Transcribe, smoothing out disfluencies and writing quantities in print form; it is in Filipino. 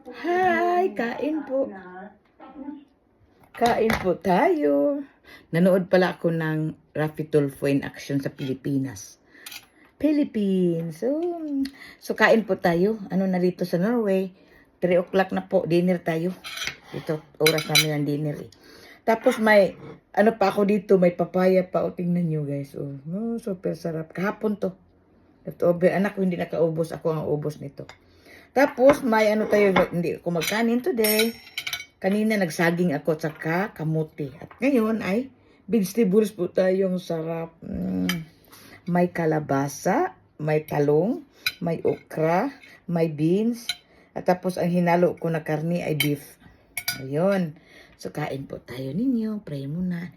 Hi, kain po. Kain po tayo. Nanood pala ako ng Raffy Tulfo in action sa Pilipinas. Philippines. So kain po tayo. Ano na dito sa Norway? 3 o'clock na po. Dinner tayo. Ito, oras namin ng dinner eh. Tapos may, ano pa ako dito, may papaya pa. O, tingnan nyo guys. Super sarap. Kahapon to. Ito, anak ko hindi nakaubos. Ako ang ubos nito. Tapos, may ano tayo, hindi ako magkanin today. Kanina nagsaging ako tsaka kamuti. At ngayon ay vegetables po tayong sarap. May kalabasa, may talong, may okra, may beans. At tapos ang hinalo ko na karni ay beef. Ayun. So kain po tayo ninyo. Pray muna.